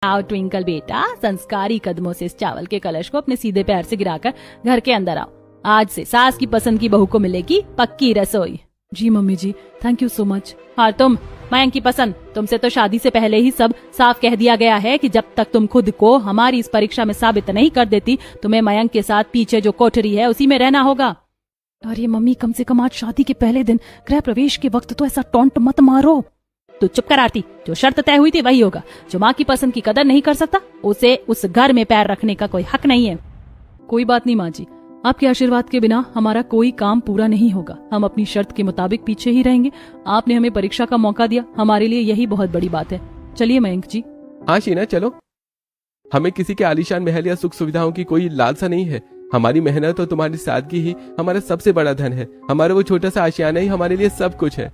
आओ ट्विंकल बेटा, संस्कारी कदमों से इस चावल के कलश को अपने सीधे पैर से गिराकर घर के अंदर आओ। आज से सास की पसंद की बहू को मिलेगी पक्की रसोई। जी mummy ji, thank you so much. और तुम मयंक की पसंद, तुमसे तो शादी से पहले ही सब साफ कह दिया गया है कि जब तक तुम खुद को हमारी इस परीक्षा में साबित नहीं कर देती, तुम्हें मयंक के साथ पीछे जो कोठरी है उसी में रहना होगा। अरे मम्मी, कम से कम आज शादी के पहले दिन गृह प्रवेश के वक्त तो ऐसा टॉन्ट मत मारो। तो चुप कर आरती, जो शर्त तय हुई थी वही होगा। जो माँ की पसंद की कदर नहीं कर सकता उसे उस घर में पैर रखने का कोई हक नहीं है। कोई बात नहीं माँ जी, आपके आशीर्वाद के बिना हमारा कोई काम पूरा नहीं होगा। हम अपनी शर्त के मुताबिक पीछे ही रहेंगे। आपने हमें परीक्षा का मौका दिया, हमारे लिए यही बहुत बड़ी बात है। चलिए मयंक जी। हाँ शीना, चलो। हमें किसी के आलीशान महल या सुख सुविधाओं की कोई लालसा नहीं है। हमारी मेहनत और तुम्हारी सादगी ही हमारा सबसे बड़ा धन है। हमारा वो छोटा सा आशियाना ही हमारे लिए सब कुछ है।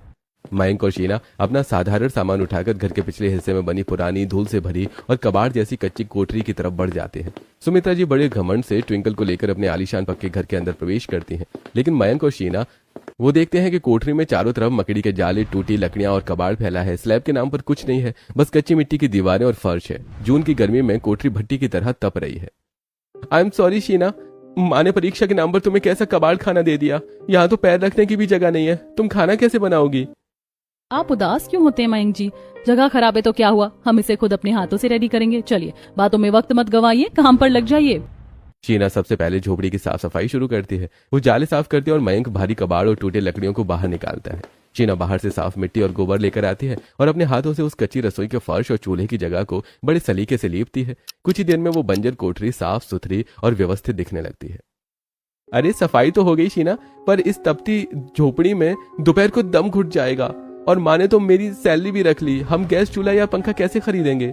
मयंक और शीना अपना साधारण सामान उठाकर घर के पिछले हिस्से में बनी पुरानी धूल से भरी और कबाड़ जैसी कच्ची कोठरी की तरफ बढ़ जाते हैं। सुमित्रा जी बड़े घमंड से ट्विंकल को लेकर अपने आलीशान पक्के घर के अंदर प्रवेश करती हैं, लेकिन मयंक और शीना वो देखते हैं कि कोठरी में चारों तरफ मकड़ी के जाले, टूटी लकड़ियां और कबाड़ फैला है। स्लैब के नाम पर कुछ नहीं है, बस कच्ची मिट्टी की दीवारें और फर्श है। जून की गर्मी में कोठरी भट्टी की तरह तप रही है। आई एम सॉरी शीना, माँ ने परीक्षा के नाम पर तुम्हें कैसा कबाड़ खाना दे दिया। यहाँ तो पैर रखने की भी जगह नहीं है। तुम खाना कैसे बनाओगी? आप उदास क्यों होते हैं मयंक जी? जगह खराब है तो क्या हुआ, हम इसे खुद अपने हाथों से रेडी करेंगे। चलिए, बातों में वक्त मत गवाइए, काम पर लग जाइए। शीना सबसे पहले झोपड़ी की साफ सफाई शुरू करती है। वो जाले साफ करती है और मयंक भारी कबाड़ और टूटे लकड़ियों को बाहर निकालता है। शीना बाहर से साफ मिट्टी और गोबर लेकर आती है और अपने हाथों से उस कच्ची रसोई के फर्श और चूल्हे की जगह को बड़े सलीके से लीपती है। कुछ ही देर में वो बंजर कोठरी साफ सुथरी और व्यवस्थित दिखने लगती है। अरे सफाई तो हो गई शीना, पर इस तपती झोपड़ी में दोपहर को दम घुट जाएगा। और माँ ने तो मेरी सैलरी भी रख ली। हम गैस चूल्हा या पंखा कैसे खरीदेंगे?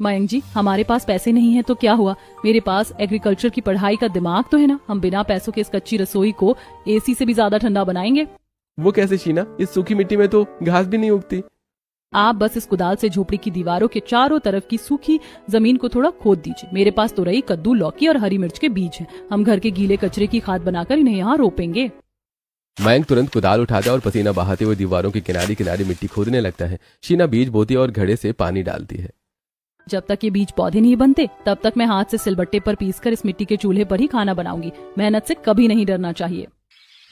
मयंक जी, हमारे पास पैसे नहीं है तो क्या हुआ, मेरे पास एग्रीकल्चर की पढ़ाई का दिमाग तो है ना। हम बिना पैसों के इस कच्ची रसोई को एसी से भी ज्यादा ठंडा बनाएंगे। वो कैसे शीना? इस सूखी मिट्टी में तो घास भी नहीं उगती। आप बस इस कुदाल से झोपड़ी की दीवारों के चारों तरफ की सूखी जमीन को थोड़ा खोद दीजिए। मेरे पास तो रही कद्दू, लौकी और हरी मिर्च के बीज है। हम घर के गीले कचरे की खाद बनाकर इन्हें यहाँ रोपेंगे। मयंक तुरंत कुदाल उठाता है और पसीना बहाते हुए दीवारों के किनारे किनारे मिट्टी खोदने लगता है। शीना बीज बोती है और घड़े से पानी डालती है। जब तक ये बीज पौधे नहीं बनते तब तक मैं हाथ से सिलबट्टे पर पीसकर इस मिट्टी के चूल्हे पर ही खाना बनाऊंगी। मेहनत से कभी नहीं डरना चाहिए।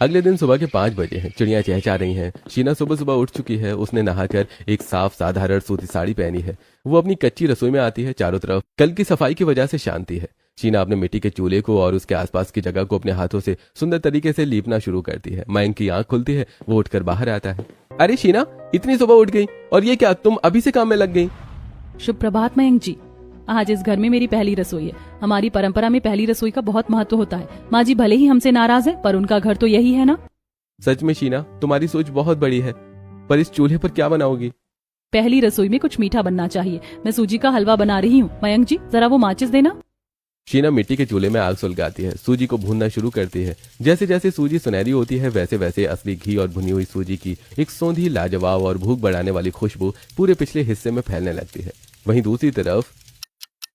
अगले दिन सुबह के 5 बजे हैं। चिड़ियां चहचहा रही हैं। शीना सुबह सुबह उठ चुकी है। उसने नहाकर एक साफ साधारण सूती साड़ी पहनी है। वो अपनी कच्ची रसोई में आती है। चारों तरफ कल की सफाई की वजह से शांति है। शीना अपने मिट्टी के चूल्हे को और उसके आसपास की जगह को अपने हाथों से सुंदर तरीके से लीपना शुरू करती है। मयंक की आंख खुलती है। वो उठकर बाहर आता है। अरे शीना, इतनी सुबह उठ गई और ये क्या, तुम अभी से काम में लग गई? शुभ प्रभात मयंक जी। आज इस घर में मेरी पहली रसोई है। हमारी परंपरा में पहली रसोई का बहुत महत्व होता है। माँ जी भले ही हमसे नाराज है, पर उनका घर तो यही है ना। सच में शीना, तुम्हारी सोच बहुत बड़ी है, पर इस चूल्हे पर क्या बनाओगी? पहली रसोई में कुछ मीठा बनना चाहिए। मैं सूजी का हलवा बना रही हूँ। मयंक जी, जरा वो माचिस देना। शीना मिट्टी के चूल्हे में आग सुलगाती है। सूजी को भूनना शुरू करती है। जैसे जैसे सूजी सुनहरी होती है वैसे वैसे असली घी और भुनी हुई सूजी की एक सौंधी, लाजवाब और भूख बढ़ाने वाली खुशबू पूरे पिछले हिस्से में फैलने लगती है। वहीं दूसरी तरफ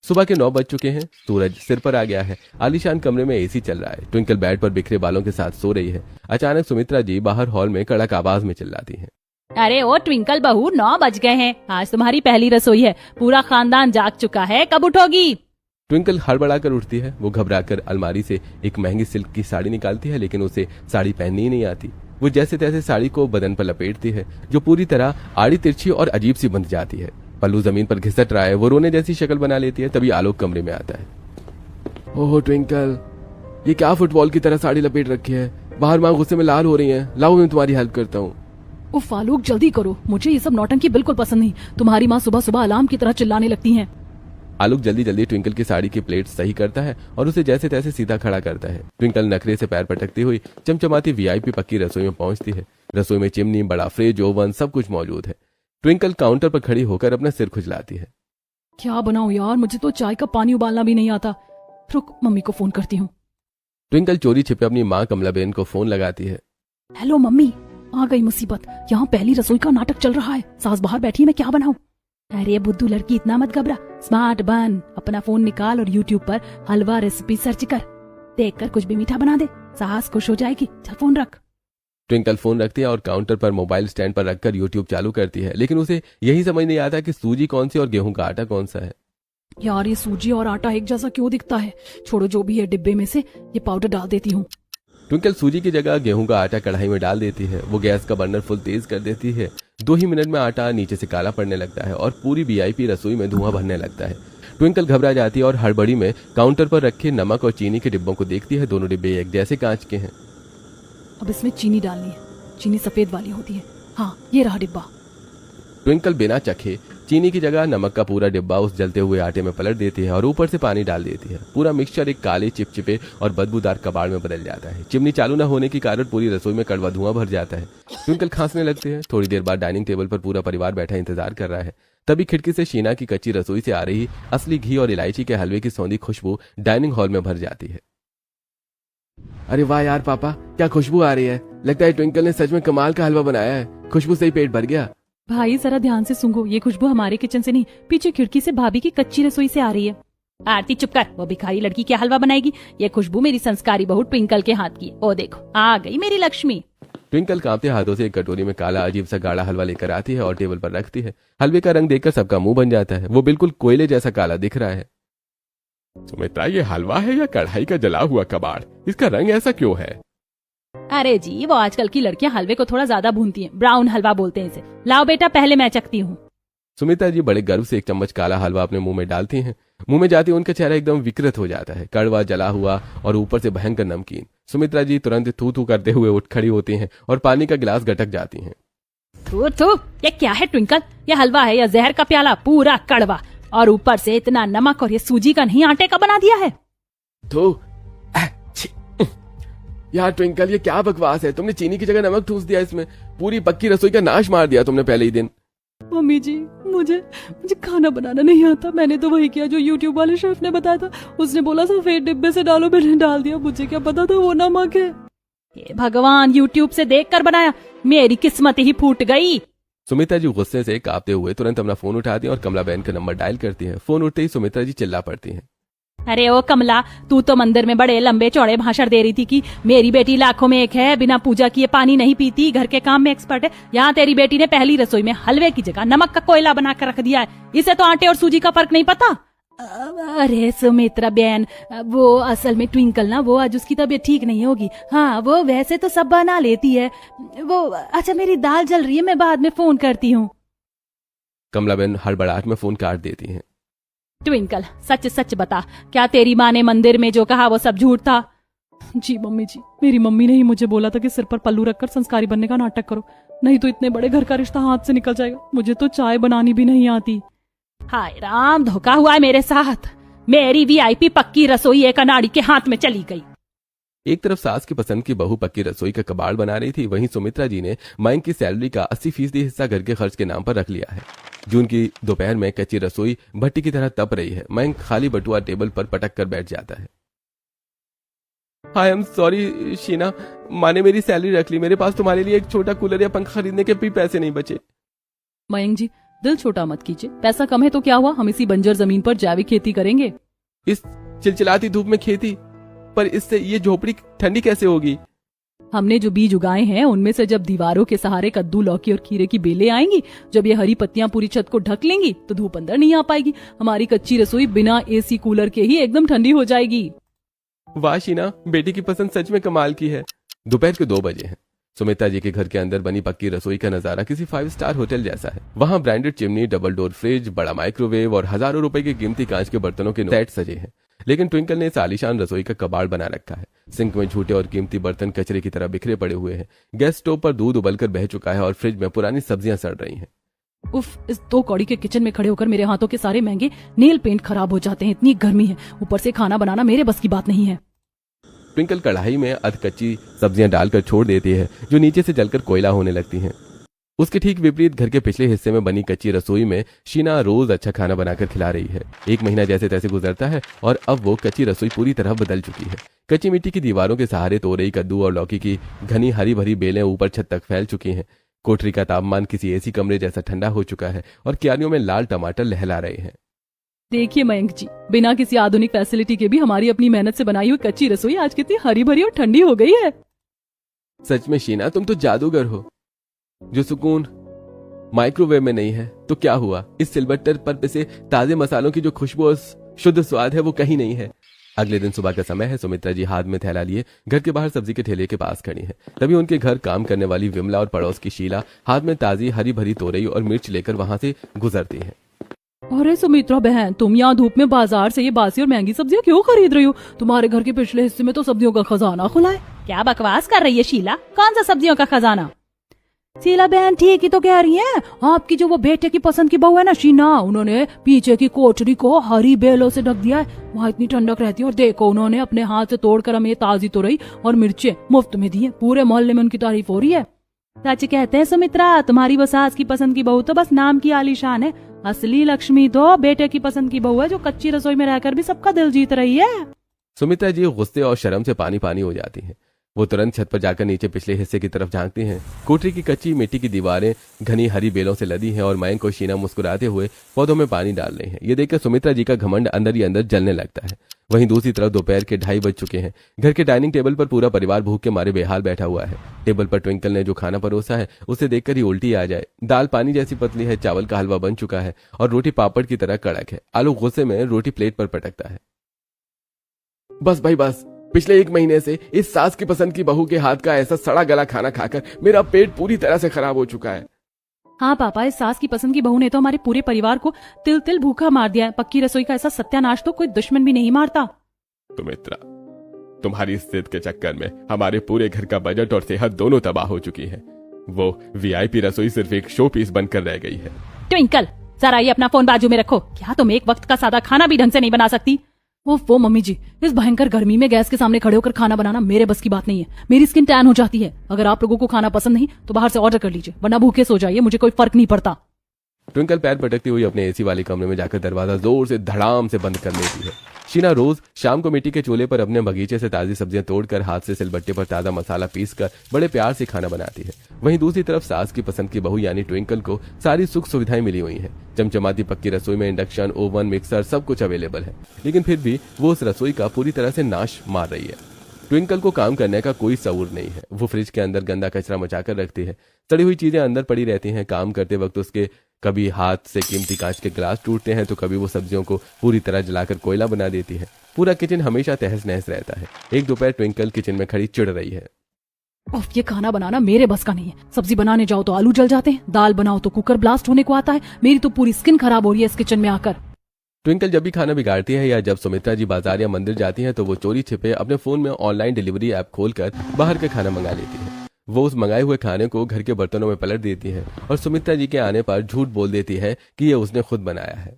सुबह के 9 बज चुके हैं। सूरज सिर पर आ गया है। आलीशान कमरे में एसी चल रहा है। ट्विंकल बेड पर बिखरे बालों के साथ सो रही है। अचानक सुमित्रा जी बाहर हॉल में कड़क आवाज में चिल्लाती हैं। अरे ओ ट्विंकल बहू, 9 बज गए हैं। आज तुम्हारी पहली रसोई है। पूरा खानदान जाग चुका है, कब उठोगी? ट्विंकल हड़बड़ाकर उठती है। वो घबराकर अलमारी से एक महंगी सिल्क की साड़ी निकालती है, लेकिन उसे साड़ी पहननी ही नहीं आती। वो जैसे तैसे साड़ी को बदन पर लपेटती है, जो पूरी तरह आड़ी तिरछी और अजीब सी बंध जाती है। पल्लू जमीन पर घिसट रहा है। वो रोने जैसी शक्ल बना लेती है। तभी आलोक कमरे में आता है। ओह ट्विंकल, ये क्या फुटबॉल की तरह साड़ी लपेट रखी है? बाहर माँ गुस्से में लाल हो रही है। लाओ मैं तुम्हारी हेल्प करता हूँ। उफ आलोक, जल्दी करो, मुझे ये सब नौटंकी बिल्कुल पसंद नहीं। तुम्हारी माँ सुबह सुबह अलार्म की तरह चिल्लाने लगती है। आलोक जल्दी जल्दी ट्विंकल की साड़ी की प्लेट सही करता है और उसे जैसे तैसे सीधा खड़ा करता है। ट्विंकल नखरे से पैर पटकती हुई चमचमाती वीआईपी पक्की रसोई में पहुंचती है। रसोई में चिमनी, बड़ा फ्रिज, ओवन सब कुछ मौजूद है। ट्विंकल काउंटर पर खड़ी होकर अपना सिर खुजलाती है। क्या बनाऊं यार, मुझे तो चाय का पानी उबालना भी नहीं आता। रुक, मम्मी को फोन करती हूँ। ट्विंकल चोरी छिपे अपनी माँ कमलाबेन को फोन लगाती है। हेलो मम्मी, आ गई मुसीबत। यहाँ पहली रसोई का नाटक चल रहा है। सास बाहर बैठी है, मैं क्या बनाऊं? अरे बुद्धू लड़की, इतना मत घबरा, स्मार्ट बन। अपना फोन निकाल और यूट्यूब पर हलवा रेसिपी सर्च कर। देखकर कुछ भी मीठा बना दे, सास खुश हो जाएगी। चल फोन रख। ट्विंकल फोन रखती है और काउंटर पर मोबाइल स्टैंड पर रखकर यूट्यूब चालू करती है, लेकिन उसे यही समझ नहीं आता कि सूजी कौन सी और गेहूं का आटा कौन सा है। यार ये सूजी और आटा एक जैसा क्यों दिखता है? छोड़ो, जो भी है डिब्बे में से ये पाउडर डाल देती हूँ। ट्विंकल सूजी की जगह गेहूं का आटा कढ़ाई में डाल देती है। वो गैस का बर्नर फुल तेज कर देती है। 2 ही मिनट में आटा नीचे से काला पड़ने लगता है और पूरी वीआईपी रसोई में धुआं भरने लगता है। ट्विंकल घबरा जाती है और हड़बड़ी में काउंटर पर रखे नमक और चीनी के डिब्बों को देखती है। दोनों डिब्बे एक जैसे कांच के हैं। अब इसमें चीनी डालनी है। चीनी सफेद वाली होती है। हाँ, ये रहा डिब्बा। ट्विंकल बिना चखे चीनी की जगह नमक का पूरा डिब्बा उस जलते हुए आटे में पलट देती है और ऊपर से पानी डाल देती है। पूरा मिक्सचर एक काले चिपचिपे और बदबूदार कबाड़ में बदल जाता है। चिमनी चालू न होने के कारण पूरी रसोई में कड़वा धुआं भर जाता है। ट्विंकल खांसने लगते हैं। थोड़ी देर बाद डाइनिंग टेबल पर पूरा परिवार बैठा इंतजार कर रहा है। तभी खिड़की से शीना की कच्ची रसोई से आ रही असली घी और इलायची के हलवे की सौंधी खुशबू डाइनिंग हॉल में भर जाती है। अरे वाह यार पापा, क्या खुशबू आ रही है। लगता है ट्विंकल ने सच में कमाल का हलवा बनाया है। खुशबू से ही पेट भर गया। भाई जरा ध्यान से सूंघो, ये खुशबू हमारे किचन से नहीं, पीछे खिड़की से भाभी की कच्ची रसोई से आ रही है। आरती चुप कर, वो भिखारी लड़की क्या हलवा बनाएगी? ये खुशबू मेरी संस्कारी बहू ट्विंकल के हाथ की है। ओ देखो, आ गई मेरी लक्ष्मी। ट्विंकल कांपते हाथों से एक कटोरी में काला अजीब सा गाढ़ा हलवा लेकर आती है और टेबल पर रखती है। हलवे का रंग देखकर सबका मुंह बन जाता है। वो बिल्कुल कोयले जैसा काला दिख रहा है। सुमित्रा, ये हलवा है या कढ़ाई का जला हुआ कबाड़? इसका रंग ऐसा क्यों है? अरे जी, वो आजकल की लड़कियां हलवे को थोड़ा ज्यादा भूनती हैं। ब्राउन हलवा बोलते हैं इसे। लाओ बेटा, पहले मैं चखती हूँ। सुमित्रा जी बड़े गर्व से एक चम्मच काला हलवा अपने मुंह में डालती हैं। मुंह में जाते उनका चेहरा एकदम विकृत हो जाता है। कड़वा, जला हुआ और ऊपर से भयंकर नमकीन। सुमित्रा जी तुरंत थू थू करते हुए उठ खड़ी होती हैं और पानी का गिलास गटक जाती हैं। थू थू, ये क्या है ट्विंकल? ये हलवा है या जहर का प्याला? पूरा कड़वा और ऊपर से इतना नमक, और ये सूजी का नहीं आटे का बना दिया है। थू, यार ट्विंकल, ये क्या बकवास है। तुमने चीनी की जगह नमक ठूस दिया इसमें। पूरी पक्की रसोई का नाश मार दिया तुमने पहले ही दिन। मम्मी जी, मुझे खाना बनाना नहीं आता। मैंने तो वही किया जो यूट्यूब वाले शेफ ने बताया था। उसने बोला सफेद डिब्बे से डालो, मैंने डाल दिया। मुझे क्या पता था वो नमक है। हे भगवान, यूट्यूब से देखकर बनाया, मेरी किस्मत ही फूट गई। सुमित्रा जी गुस्से से कांपते हुए तुरंत अपना फोन उठाती हैं और कमला बहन का नंबर डायल करती हैं। फोन उठते ही सुमित्रा जी चिल्ला पड़ती हैं। अरे ओ कमला, तू तो मंदिर में बड़े लंबे चौड़े भाषण दे रही थी कि मेरी बेटी लाखों में एक है, बिना पूजा किए पानी नहीं पीती, घर के काम में एक्सपर्ट है। यहाँ तेरी बेटी ने पहली रसोई में हलवे की जगह नमक का कोयला बनाकर रख दिया है। इसे तो आटे और सूजी का फर्क नहीं पता। अरे सुमित्रा बहन, वो असल में ट्विंकल ना, वो आज उसकी तबीयत ठीक नहीं होगी। हाँ, वो वैसे तो सब बना लेती है वो। अच्छा, मेरी दाल जल रही है, मैं बाद में फोन करती हूँ। कमला बहन हड़बड़ाहट में फोन काट देती हैं। ट्विंकल, सच सच बता, क्या तेरी माँ ने मंदिर में जो कहा वो सब झूठ था? जी मम्मी जी, मेरी मम्मी ने ही मुझे बोला था कि सिर पर पल्लू रखकर संस्कारी बनने का नाटक करो, नहीं तो इतने बड़े घर का रिश्ता हाथ से निकल जाएगा। मुझे तो चाय बनानी भी नहीं आती। हाय राम, धोखा हुआ है मेरे साथ। मेरी वीआईपी पक्की रसोई एक अनाड़ी के हाथ में चली गई। एक तरफ सास की पसंद की बहू पक्की रसोई का कबाड़ बना रही थी, वहीं सुमित्रा जी ने मयंक की सैलरी का 80% हिस्सा घर के खर्च के नाम पर रख लिया है। जून की दोपहर में कच्ची रसोई भट्टी की तरह तप रही है। मयंक खाली बटुआ टेबल पर पटक कर बैठ जाता है। आई एम सॉरी शीना, माँ ने मेरी सैलरी रख ली। मेरे पास तुम्हारे लिए एक छोटा कूलर या पंखा खरीदने के भी पैसे नहीं बचे। मयंक जी, दिल छोटा मत कीजिए। पैसा कम है तो क्या हुआ, हम इसी बंजर जमीन पर जैविक खेती करेंगे। इस चिलचिलाती धूप में खेती, पर इससे ये झोपड़ी ठंडी कैसे होगी? हमने जो बीज उगाए हैं उनमें से जब दीवारों के सहारे कद्दू, लौकी और खीरे की बेलें आएंगी, जब ये हरी पत्तियां पूरी छत को ढक लेंगी, तो धूप अंदर नहीं आ पाएगी। हमारी कच्ची रसोई बिना एसी कूलर के ही एकदम ठंडी हो जाएगी। वाह शीना, बेटी की पसंद सच में कमाल की है। दोपहर के 2 बजे हैं। सुमित्रा जी के घर के अंदर बनी पक्की रसोई का नजारा किसी 5 स्टार होटल जैसा है। वहाँ branded chimney, double door fridge, बड़ा माइक्रोवेव और हजारों रुपए के कीमती कांच के बर्तनों के सेट सजे हैं। लेकिन ट्विंकल ने इस आलीशान रसोई का कबाड़ बना रखा है। सिंक में झूठे और कीमती बर्तन कचरे की तरह बिखरे पड़े हुए हैं। गैस स्टोव पर दूध उबलकर बह चुका है और फ्रिज में पुरानी सब्जियां सड़ रही हैं। उफ, इस 2 कौड़ी के किचन में खड़े होकर मेरे हाथों के सारे महंगे नेल पेंट खराब हो जाते हैं। इतनी गर्मी है, ऊपर से खाना बनाना मेरे बस की बात नहीं है। ट्विंकल कढ़ाई में अधकच्ची सब्जियां डालकर छोड़ देती है, जो नीचे से जलकर कोयला होने लगती हैं। उसके ठीक विपरीत घर के पिछले हिस्से में बनी कच्ची रसोई में शीना रोज अच्छा खाना बनाकर खिला रही है। 1 महीना जैसे तैसे गुजरता है और अब वो कच्ची रसोई पूरी तरह बदल चुकी है। कच्ची मिट्टी की दीवारों के सहारे तोरई, कद्दू और लौकी की घनी हरी भरी बेलें ऊपर छत तक फैल चुकी हैं। कोठरी का तापमान किसी एसी कमरे जैसा ठंडा हो चुका है और क्यारियों में लाल टमाटर लहला रहे हैं। देखिए मयंक जी, बिना किसी आधुनिक फैसिलिटी के भी हमारी अपनी मेहनत से बनाई हुई कच्ची रसोई आज कितनी हरी भरी और ठंडी हो गई है। सच में शीना, तुम तो जादूगर हो। जो सुकून माइक्रोवेव में नहीं है तो क्या हुआ, इस सिलबट्टर पर पिसे ताजे मसालों की जो खुशबू और शुद्ध स्वाद है वो कहीं नहीं है। अगले दिन सुबह का समय है। सुमित्रा जी हाथ में थैला लिए घर के बाहर सब्जी के ठेले के पास खड़ी हैं। तभी उनके घर काम करने वाली विमला और पड़ोस की शीला हाथ में ताजी हरी भरी तोरई और मिर्च लेकर वहां से गुजरती हैं। अरे सुमित्रा बहन, तुम यहाँ धूप में बाजार से ये बासी और महंगी सब्जियाँ क्यों खरीद रही हो? तुम्हारे घर के पिछले हिस्से में तो सब्जियों का खजाना खुला है। क्या बकवास कर रही है शीला? कौन सा सब्जियों का खजाना? शीला बहन ठीक ही तो कह रही हैं। आपकी जो वो बेटे की पसंद की बहू है ना शीना, उन्होंने पीछे की कोठरी को हरी बेलों से ढक दिया है। वहाँ इतनी ठंडक रहती है। और देखो, उन्होंने अपने हाथ से तोड़कर हमें ताजी तोरई और मिर्चें मुफ्त में दी है। पूरे मोहल्ले में उनकी तारीफ हो रही है। सच कहते हैं सुमित्रा, तुम्हारी वो सास की पसंद की बहू तो बस नाम की आलीशान है। असली लक्ष्मी तो बेटे की पसंद की बहू है, जो कच्ची रसोई में रहकर भी सबका दिल जीत रही है। सुमित्रा जी गुस्से और शर्म से पानी पानी हो जाती हैं। वो तुरंत छत पर जाकर नीचे पिछले हिस्से की तरफ झांकती हैं। कोठरी की कच्ची मिट्टी की दीवारें घनी हरी बेलों से लदी हैं और मयंक और शीना मुस्कुराते हुए पौधों में पानी डाल रहे हैं। ये देखकर सुमित्रा जी का घमंड अंदर ही अंदर जलने लगता है। वहीं दूसरी तरफ दोपहर के 2:30 बज चुके हैं। घर के डाइनिंग टेबल पर पूरा परिवार भूख के मारे बेहाल बैठा हुआ है। टेबल पर ट्विंकल ने जो खाना परोसा है उसे देखकर ही उल्टी आ जाए। दाल पानी जैसी पतली है, चावल का हलवा बन चुका है और रोटी पापड़ की तरह कड़क है। आलू गुस्से में रोटी प्लेट पर पटकता है। बस भाई बस, पिछले 1 महीने से इस सास की पसंद की बहू के हाथ का ऐसा सड़ा गला खाना खाकर मेरा पेट पूरी तरह से खराब हो चुका है। हाँ पापा, इस सास की पसंद की बहू ने तो हमारे पूरे परिवार को तिल तिल भूखा मार दिया है। पक्की रसोई का ऐसा सत्यानाश तो कोई दुश्मन भी नहीं मारता। सुमित्रा, तुम्हारी इस जिद के चक्कर में हमारे पूरे घर का बजट और सेहत दोनों तबाह हो चुकी है। वो वीआईपी रसोई सिर्फ एक शो पीस बनकर रह गई है। ट्विंकल, जरा ये अपना फोन बाजू में रखो। क्या तुम एक वक्त का सादा खाना भी ढंग से नहीं बना सकती? वो मम्मी जी, इस भयंकर गर्मी में गैस के सामने खड़े होकर खाना बनाना मेरे बस की बात नहीं है। मेरी स्किन टैन हो जाती है। अगर आप लोगों को खाना पसंद नहीं तो बाहर से ऑर्डर कर लीजिए, वरना भूखे सो जाइए, मुझे कोई फर्क नहीं पड़ता। ट्विंकल पैर पटकती हुई अपने एसी वाले कमरे में जाकर दरवाजा जोर से धड़ाम से बंद कर लेती है। शीना रोज शाम को मिट्टी के चूल्हे पर अपने बगीचे से ताजी सब्जियां तोड़कर हाथ से सिलबट्टे पर ताजा मसाला पीसकर बड़े प्यार से खाना बनाती है। वहीं दूसरी तरफ सास की पसंद की बहू यानी ट्विंकल को सारी सुख सुविधाएं मिली हुई हैं। चमचमाती पक्की रसोई में इंडक्शन, ओवन, मिक्सर सब कुछ अवेलेबल है, लेकिन फिर भी वो उस रसोई का पूरी तरह से नाश मार रही है। ट्विंकल को काम करने का कोई शऊर नहीं है। वो फ्रिज के अंदर गंदा कचरा मचाकर रखती है। सड़ी हुई चीजें अंदर पड़ी रहती हैं। काम करते वक्त उसके कभी हाथ से कीमती कांच के गिलास टूटते हैं तो कभी वो सब्जियों को पूरी तरह जलाकर कोयला बना देती है। पूरा किचन हमेशा तहस नहस रहता है। एक दोपहर ट्विंकल किचन में खड़ी चिढ़ रही है। उफ, ये खाना बनाना मेरे बस का नहीं है। सब्जी बनाने जाओ तो आलू जल जाते हैं, दाल बनाओ तो कुकर ब्लास्ट होने को आता है। मेरी तो पूरी स्किन खराब हो रही है इस किचन में आकर। ट्विंकल जब भी खाना बिगाड़ती है या जब सुमित्रा जी बाजार या मंदिर जाती हैं तो वो चोरी छिपे अपने फोन में ऑनलाइन डिलीवरी ऐप खोलकर बाहर का खाना मंगा लेती है। वो उस मंगाए हुए खाने को घर के बर्तनों में पलट देती है और सुमित्रा जी के आने पर झूठ बोल देती है कि ये उसने खुद बनाया है।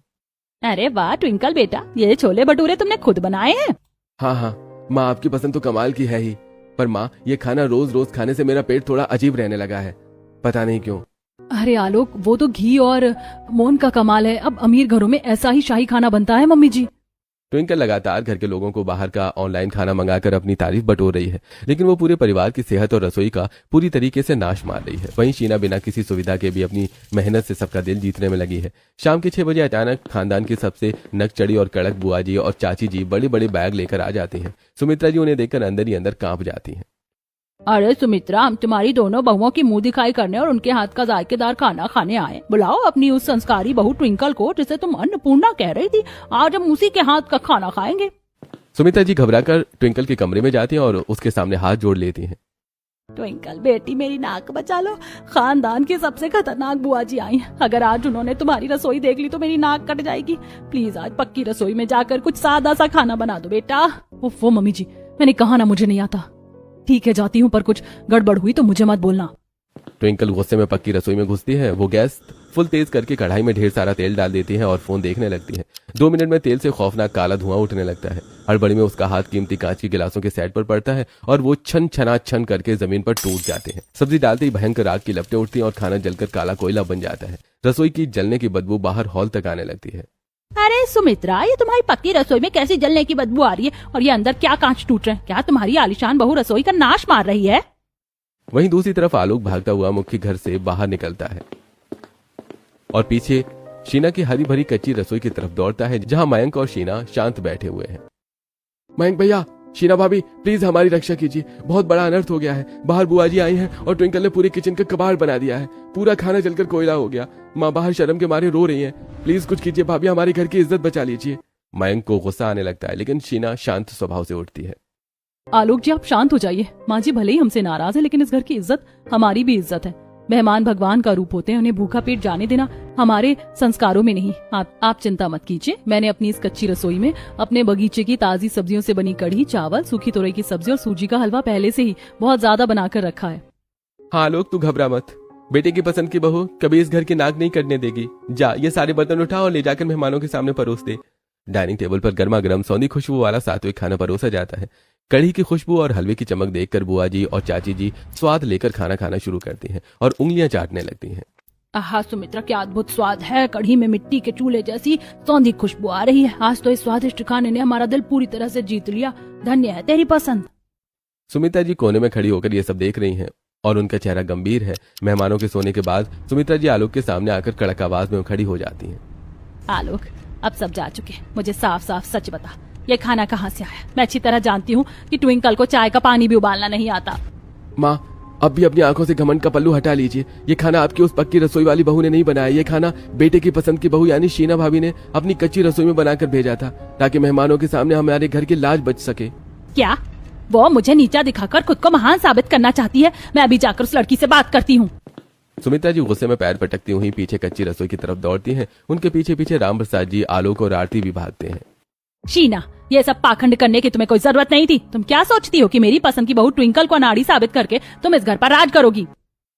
अरे वाह ट्विंकल बेटा, ये छोले भटूरे तुमने खुद बनाए हैं? हाँ, माँ आपकी पसंद तो कमाल की है ही, पर माँ ये खाना रोज रोज खाने से मेरा पेट थोड़ा अजीब रहने लगा है, पता नहीं क्यों। अरे आलोक, वो तो घी और मोहन का कमाल है। अब अमीर घरों में ऐसा ही शाही खाना बनता है मम्मी जी। ट्विंकल लगातार घर के लोगों को बाहर का ऑनलाइन खाना मंगाकर अपनी तारीफ बटोर रही है, लेकिन वो पूरे परिवार की सेहत और रसोई का पूरी तरीके से नाश मार रही है। वहीं शीना बिना किसी सुविधा के भी अपनी मेहनत से सबका दिल जीतने में लगी है। शाम के 6 बजे अचानक खानदान की सबसे नकचड़ी और कड़क बुआ जी और चाची जी बड़े बड़े बैग लेकर आ जाती हैं। सुमित्रा जी उन्हें देखकर अंदर ही अंदर कांप जाती हैं। अरे सुमित्रा, हम तुम्हारी दोनों बहुओं की मुंह दिखाई करने और उनके हाथ का जायकेदार खाना खाने आए। बुलाओ अपनी उस संस्कारी बहू ट्विंकल को जिसे तुम अन्नपूर्णा कह रही थी। आज हम उसी के हाथ का खाना खाएंगे। सुमित्रा जी घबराकर ट्विंकल के कमरे में जाती हैं और उसके सामने हाथ जोड़ लेती हैं। ट्विंकल बेटी, मेरी नाक बचा लो। खानदान की सबसे खतरनाक बुआ जी आई हैं। अगर आज उन्होंने तुम्हारी रसोई देख ली तो मेरी नाक कट जाएगी। प्लीज आज पक्की रसोई में जाकर कुछ सादा सा खाना बना दो बेटा। वो मम्मी जी, मैंने कहा ना मुझे नहीं आता। ठीक है जाती हूँ, पर कुछ गड़बड़ हुई तो मुझे मत बोलना। ट्विंकल गुस्से में पक्की रसोई में घुसती है। वो गैस फुल तेज करके कढ़ाई में ढेर सारा तेल डाल देती है और फोन देखने लगती है। 2 मिनट में तेल से खौफनाक काला धुआं उठने लगता है। हड़बड़ी में उसका हाथ कीमती कांच के गिलासों के सेट पर पड़ता है और वो छन छना छन करके जमीन पर टूट जाते हैं। सब्जी डालते ही भयंकर आग की लपटें उठती हैं और खाना जलकर काला कोयला बन जाता है। रसोई की जलने की बदबू बाहर हॉल तक आने लगती है। अरे सुमित्रा, ये तुम्हारी पक्की रसोई में कैसी जलने की बदबू आ रही है? और ये अंदर क्या कांच टूट रहे हैं? क्या तुम्हारी आलीशान बहू रसोई का नाश मार रही है? वहीं दूसरी तरफ आलोक भागता हुआ मुख्य घर से बाहर निकलता है और पीछे शीना की हरी भरी कच्ची रसोई की तरफ दौड़ता है, जहां मयंक और शीना शांत बैठे हुए हैं। मयंक भैया, शीना भाभी प्लीज हमारी रक्षा कीजिए, बहुत बड़ा अनर्थ हो गया है। बाहर बुआ जी आई हैं और ट्विंकल ने पूरे किचन का कबाड़ बना दिया है। पूरा खाना जलकर कोयला हो गया। माँ बाहर शर्म के मारे रो रही हैं। प्लीज कुछ कीजिए भाभी, हमारे घर की इज्जत बचा लीजिए। मयंक को गुस्सा आने लगता है, लेकिन शीना शांत स्वभाव से उठती है। आलोक जी आप शांत हो जाइए। माँ जी भले ही हमसे नाराज है, लेकिन इस घर की इज्जत हमारी भी इज्जत है। मेहमान भगवान का रूप होते हैं, उन्हें भूखा पेट जाने देना हमारे संस्कारों में नहीं। आप चिंता मत कीजिए। मैंने अपनी इस कच्ची रसोई में अपने बगीचे की ताजी सब्जियों से बनी कढ़ी, चावल, सूखी तुरई की सब्जी और सूजी का हलवा पहले से ही बहुत ज्यादा बनाकर रखा है। हाँ आलोक, तू घबरा मत। बेटे की पसंद की बहू कभी इस घर की नाक नहीं कटने देगी। जा ये सारे बर्तन उठा और ले जाकर मेहमानों के सामने परोस दे। डाइनिंग टेबल पर गर्मा गर्म सौंधी खुशबू वाला सात्विक खाना परोसा जाता है। कढ़ी की खुशबू और हलवे की चमक देखकर बुआ जी और चाची जी स्वाद लेकर खाना खाना शुरू करती हैं और उंगलियां चाटने लगती हैं। आहा सुमित्रा, क्या अद्भुत स्वाद है। कढ़ी में मिट्टी के चूल्हे जैसी सौंधी खुशबू आ रही है। आज तो इस स्वादिष्ट खाने ने हमारा दिल पूरी तरह से जीत लिया। धन्य है तेरी पसंद। सुमित्रा जी कोने में खड़ी होकर ये सब देख रही हैं और उनका चेहरा गंभीर है। मेहमानों के सोने के बाद सुमित्रा जी आलोक के सामने आकर कड़क आवाज में खड़ी हो जाती हैं। आलोक, अब सब जा चुके, मुझे साफ साफ सच बता, ये खाना कहाँ से आया? मैं अच्छी तरह जानती हूँ कि ट्विंकल को चाय का पानी भी उबालना नहीं आता। माँ, अब भी अपनी आंखों से घमंड का पल्लू हटा लीजिए। ये खाना आपकी उस पक्की रसोई वाली बहू ने नहीं बनाया। ये खाना बेटे की पसंद की बहू यानी शीना भाभी ने अपनी कच्ची रसोई में बनाकर भेजा था, ताकि मेहमानों के सामने हमारे घर की लाज बच सके। क्या वो मुझे नीचा दिखाकर खुद को महान साबित करना चाहती है? मैं अभी जाकर उस लड़की से बात करती हूँ। सुमित्रा जी गुस्से में पैर पटकती हुई पीछे कच्ची रसोई की तरफ दौड़ती हैं। उनके पीछे पीछे राम प्रसाद जी, आलोक और आरती भी भागते हैं। शीना, ये सब पाखंड करने की तुम्हें कोई जरूरत नहीं थी। तुम क्या सोचती हो कि मेरी पसंद की बहू ट्विंकल को अनाड़ी साबित करके तुम इस घर पर राज करोगी?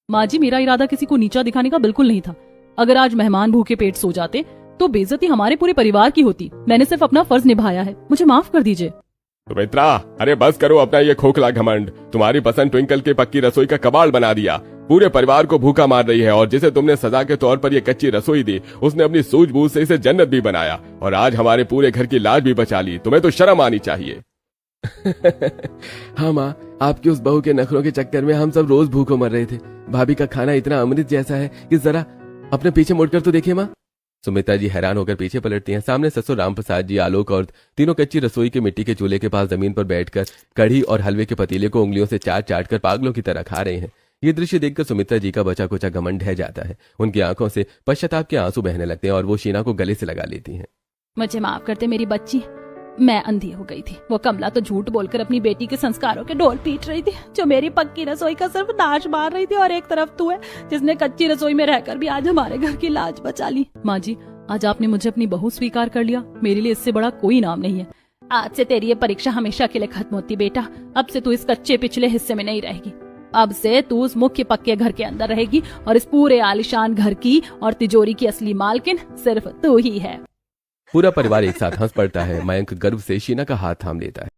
माँ जी, मेरा इरादा किसी को नीचा दिखाने का बिल्कुल नहीं था। अगर आज मेहमान भूखे पेट सो जाते तो बेइज्जती हमारे पूरे परिवार की होती। मैंने सिर्फ अपना फर्ज निभाया है, मुझे माफ कर दीजिए। सुमित्रा, अरे बस करो अपना ये खोखला घमंड। तुम्हारी पसंद ट्विंकल के पक्की रसोई का कबाड़ बना दिया, पूरे परिवार को भूखा मार रही है, और जिसे तुमने सजा के तौर पर ये कच्ची रसोई दी, उसने अपनी सूझबूझ से इसे जन्नत भी बनाया और आज हमारे पूरे घर की लाज भी बचा ली। तुम्हें तो शर्म आनी चाहिए। हाँ माँ, आपकी उस बहू के नखरों के चक्कर में हम सब रोज भूखों मर रहे थे। भाभी का खाना इतना अमृत जैसा है कि जरा अपने पीछे मुड़कर तो देखिए माँ। सुमित्रा जी हैरान होकर पीछे पलटती हैं। सामने ससुर राम प्रसाद जी, आलोक और तीनों कच्ची रसोई के मिट्टी के चूल्हे के पास जमीन पर बैठकर कढ़ी और हलवे के पतीले को उंगलियों से चाट चाट कर पागलों की तरह खा रहे हैं। ये दृश्य देखकर सुमित्रा जी का बचा कुचा घमंड ढह जाता है। उनकी आंखों से पश्चाताप के आंसू बहने लगते हैं और वो शीना को गले से लगा लेती हैं। मुझे माफ करते मेरी बच्ची, मैं अंधी हो गई थी। वो कमला तो झूठ बोलकर अपनी बेटी के संस्कारों के ढोल पीट रही थी, जो मेरी पक्की रसोई का सिर्फ नाश मार रही थी। और एक तरफ तू है जिसने कच्ची रसोई में रहकर भी आज हमारे घर की लाज बचा ली। माँ जी, आज आपने मुझे अपनी बहू स्वीकार कर लिया। मेरे लिए इससे बड़ा कोई नाम नहीं है। आज से तेरी ये परीक्षा हमेशा के लिए खत्म होती बेटा। अब से तू इस कच्चे पिछले हिस्से में नहीं रहेगी। अब से तू उस मुख्य पक्के घर के अंदर रहेगी और इस पूरे आलिशान घर की और तिजोरी की असली मालकिन सिर्फ तू ही है। पूरा परिवार एक साथ हंस पड़ता है। मयंक गर्व से शीना का हाथ थाम लेता है।